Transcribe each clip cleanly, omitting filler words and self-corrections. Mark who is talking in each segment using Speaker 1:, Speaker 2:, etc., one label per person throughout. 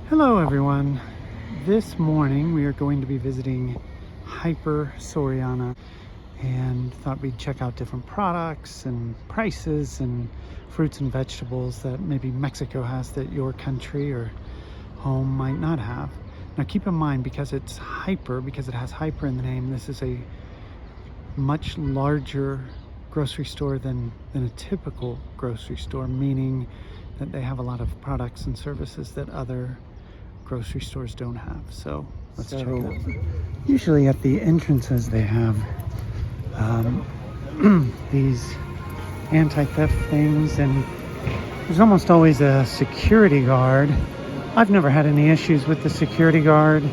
Speaker 1: Hello everyone. This morning we are going to be visiting Hyper Soriana and thought we'd check out different products and prices and fruits and vegetables that maybe Mexico has that your country or home might not have. Now keep in mind, because it's Hyper, because it has Hyper in the name, this is a much larger grocery store than a typical grocery store, meaning that they have a lot of products and services that other grocery stores don't have. So let's check it out. Usually at the entrances they have these anti-theft things, and there's almost always a security guard. I've never had any issues with the security guard,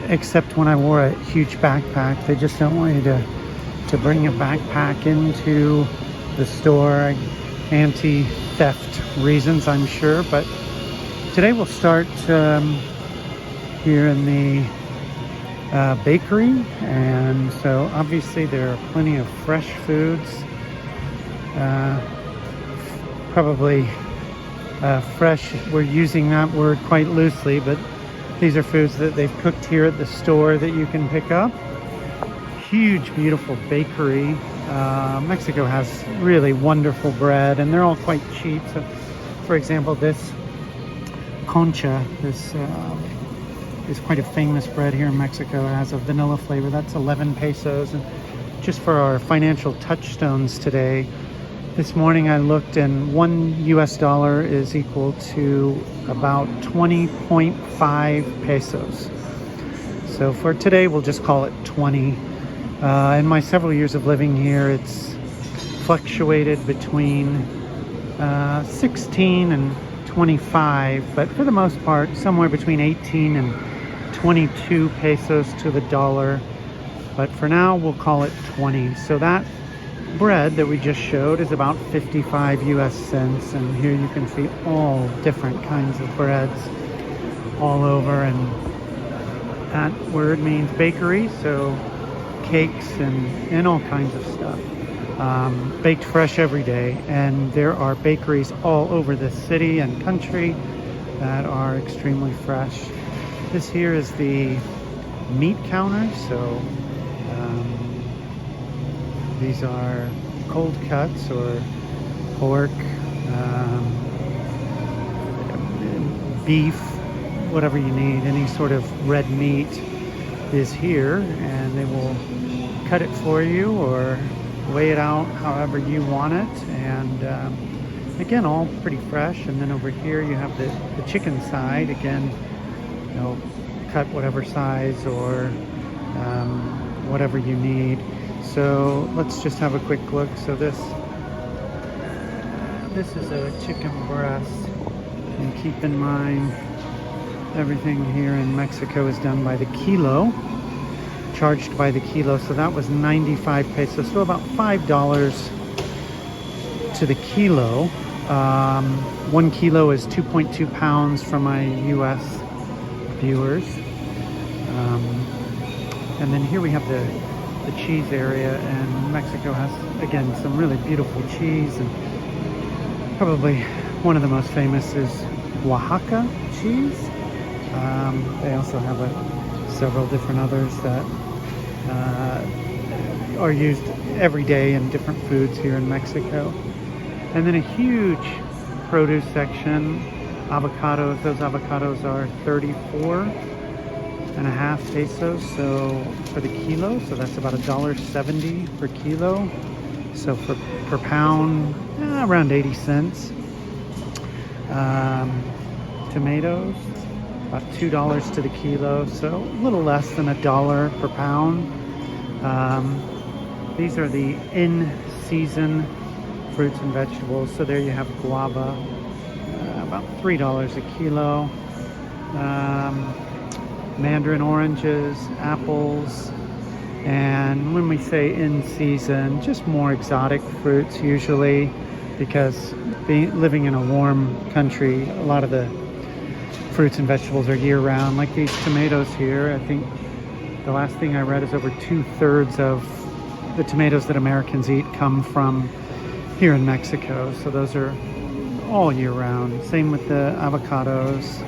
Speaker 1: except when I wore a huge backpack. They just don't want you to bring a backpack into the store. Anti-theft reasons, I'm sure. But today we'll start here in the bakery, and so obviously there are plenty of fresh foods. Probably fresh, we're using that word quite loosely, but these are foods that they've cooked here at the store that you can pick up. Huge, beautiful bakery. Mexico has really wonderful bread, and they're all quite cheap. So, for example, this concha, this is quite a famous bread here in Mexico. It has a vanilla flavor. That's 11 pesos. And just for our financial touchstones today, this morning I looked, and $1 is equal to about 20.5 pesos. So for today, we'll just call it 20. In my several years of living here, it's fluctuated between 16 and 25, but for the most part, somewhere between 18 and 22 pesos to the dollar. But for now, we'll call it 20. So that bread that we just showed is about 55 US cents, and here you can see all different kinds of breads all over, and that word means bakery, so cakes and all kinds of stuff, baked fresh every day. And there are bakeries all over the city and country that are extremely fresh. This here is the meat counter, so these are cold cuts or pork, beef, whatever you need. Any sort of red meat is here, and they will cut it for you or weigh it out however you want it. And again, all pretty fresh. And then over here you have the chicken side. Again, they'll cut whatever size or whatever you need. So let's just have a quick look. So this is a chicken breast, and keep in mind everything here in Mexico is done by the kilo, charged by the kilo. So that was 95 pesos, so about $5 to the kilo. 1 kilo is 2.2 pounds for my US viewers. And then here we have the cheese area, and Mexico has, again, some really beautiful cheese, and probably one of the most famous is Oaxaca cheese. They also have several different others that are used every day in different foods here in Mexico. And then a huge produce section, avocados. Those avocados are 34.5 pesos, so for the kilo, so that's about $1.70 per kilo. So per pound, around 80 cents. Tomatoes, about $2 to the kilo, so a little less than $1 per pound. These are the in-season fruits and vegetables. So there you have guava, about $3 a kilo. Mandarin oranges, apples, and when we say in season, just more exotic fruits usually, because living in a warm country, a lot of the fruits and vegetables are year-round. Like these tomatoes here, I think the last thing I read is over 2/3 of the tomatoes that Americans eat come from here in Mexico. So those are all year round. Same with the avocados.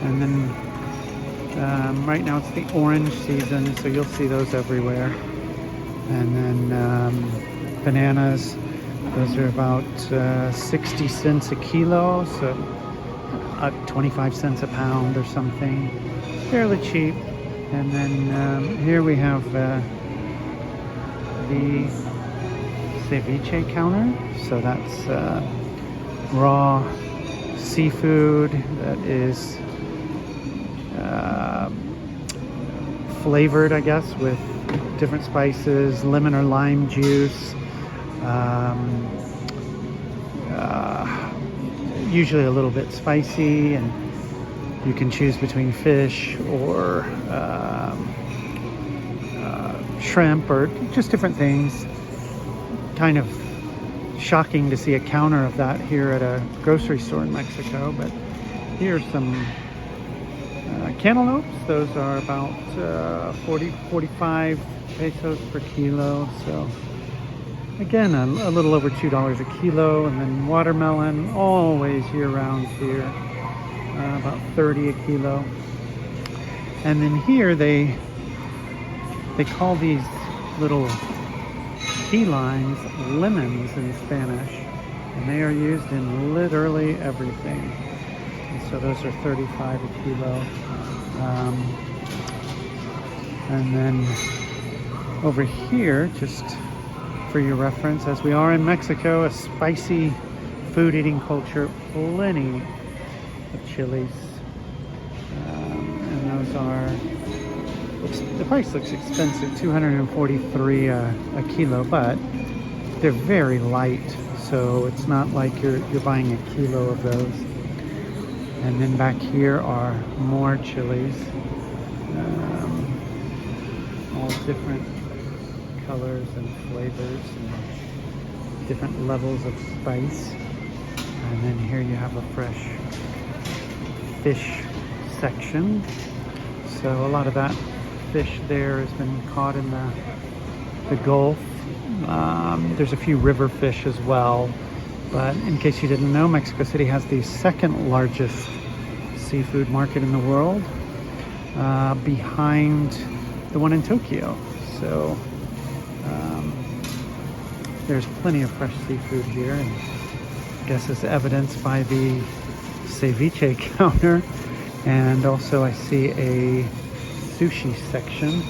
Speaker 1: And then right now it's the orange season, so you'll see those everywhere. And then bananas, those are about 60 cents a kilo, so 25 cents a pound or something. Fairly cheap. And then here we have the ceviche counter. So that's raw seafood that is flavored, I guess, with different spices, lemon or lime juice, usually a little bit spicy, and you can choose between fish or shrimp or just different things. Kind of shocking to see a counter of that here at a grocery store in Mexico, but here's some cantaloupes. Those are about 45 pesos per kilo, so again a little over $2 a kilo. And then watermelon, always year-round here, about 30 a kilo. And then here they call these little key lines lemons in Spanish, and they are used in literally everything. And so those are 35 a kilo. And then over here, just for your reference, as we are in Mexico, a spicy food eating culture, plenty of chilies. And those are, the price looks expensive, $243 a kilo, but they're very light, so it's not like you're buying a kilo of those. And then back here are more chilies, all different colors and flavors and different levels of spice. And then here you have a fresh fish section. So a lot of that fish there has been caught in the Gulf. There's a few river fish as well. But in case you didn't know, Mexico City has the second largest seafood market in the world, behind the one in Tokyo. So there's plenty of fresh seafood here, and I guess it's evidenced by the ceviche counter. And also I see a sushi section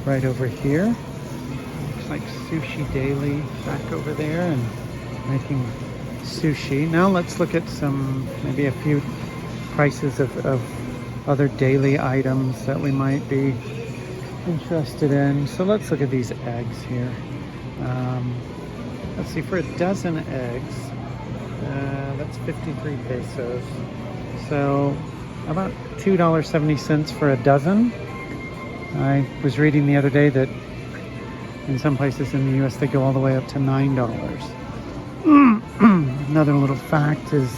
Speaker 1: right over here. Like Sushi Daily back over there, and making sushi. Now let's look at maybe a few prices of other daily items that we might be interested in. So let's look at these eggs here. Let's see, for a dozen eggs, that's 53 pesos. So about $2.70 for a dozen. I was reading the other day that in some places in the US they go all the way up to $9. Another little fact is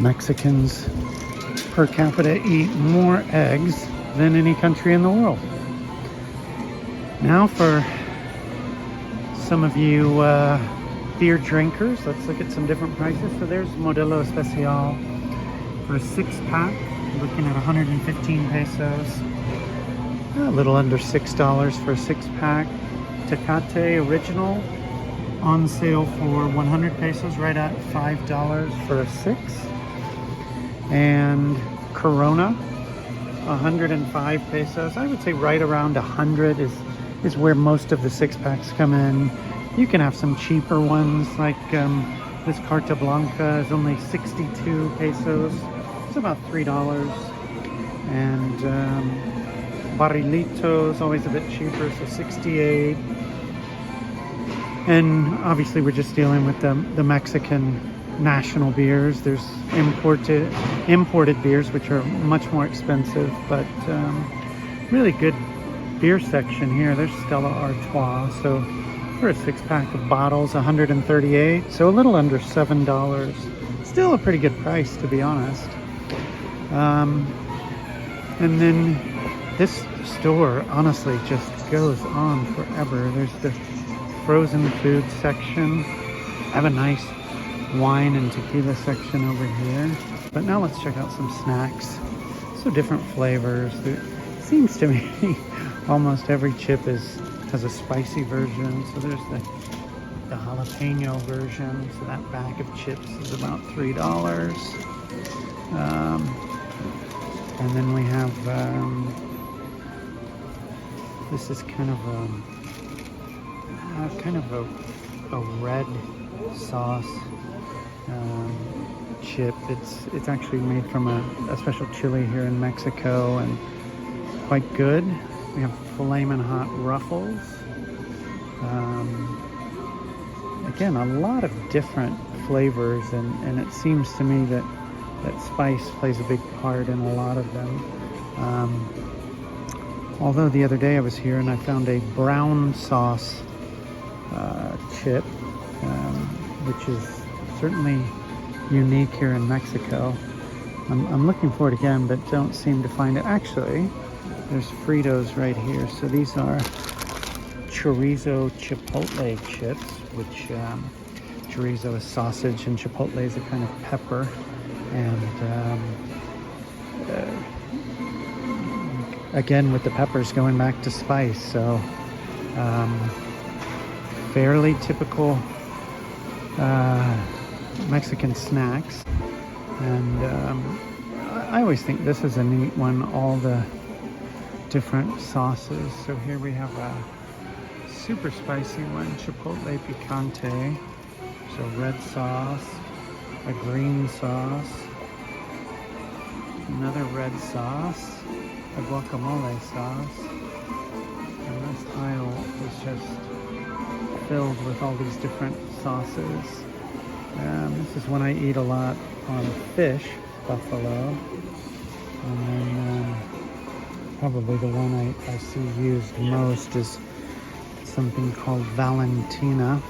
Speaker 1: Mexicans per capita eat more eggs than any country in the world. Now for some of you beer drinkers, let's look at some different prices. So there's Modelo Especial for a 6-pack, looking at 115 pesos. A little under $6 for a 6-pack. Tecate Original on sale for 100 pesos, right at $5 for a 6. And Corona, 105 pesos. I would say right around 100 is where most of the 6-packs come in. You can have some cheaper ones, like this Carta Blanca is only 62 pesos. It's about $3. And Barrilito is always a bit cheaper, so 68. And obviously we're just dealing with the Mexican national beers. There's imported beers, which are much more expensive, but really good beer section here. There's Stella Artois. So for a 6-pack of bottles, 138, so a little under $7. Still a pretty good price, to be honest. And then this store honestly just goes on forever. There's the frozen food section. have a nice wine and tequila section over here. But now let's check out some snacks. So different flavors. It seems to me almost every chip has a spicy version. So there's the jalapeno version. So that bag of chips is about $3. And then we have, this is kind of a red sauce chip. It's actually made from a special chili here in Mexico, and quite good. We have Flamin' Hot Ruffles. Again, a lot of different flavors, and it seems to me that spice plays a big part in a lot of them. Although the other day I was here and I found a brown sauce chip, which is certainly unique here in Mexico. I'm looking for it again, but don't seem to find it. Actually, there's Fritos right here. So these are chorizo chipotle chips, which chorizo is sausage and chipotle is a kind of pepper. And again, with the peppers going back to spice. So fairly typical Mexican snacks. And I always think this is a neat one, all the different sauces. So here we have a super spicy one, chipotle picante. So red sauce, a green sauce, another red sauce, a guacamole sauce, and this aisle is just filled with all these different sauces. This is one I eat a lot on fish, buffalo, and then probably the one I see used most is something called Valentina,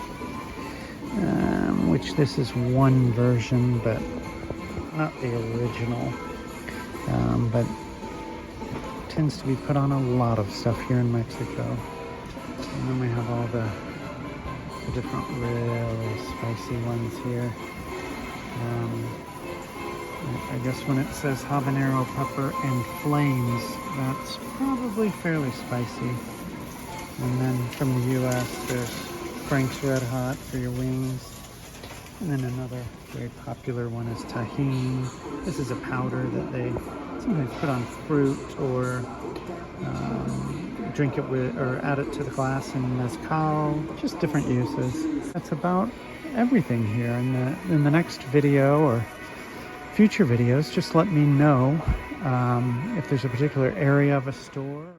Speaker 1: which this is one version, but not the original, but tends to be put on a lot of stuff here in Mexico. And then we have all the different really spicy ones here. I guess when it says habanero pepper and flames, that's probably fairly spicy. And then from the US, there's Frank's Red Hot for your wings. And then another very popular one is Tajín. This is a powder that they sometimes put on fruit or drink it with, or add it to the glass in mezcal, just different uses. That's about everything here. In the next video or future videos, just let me know if there's a particular area of a store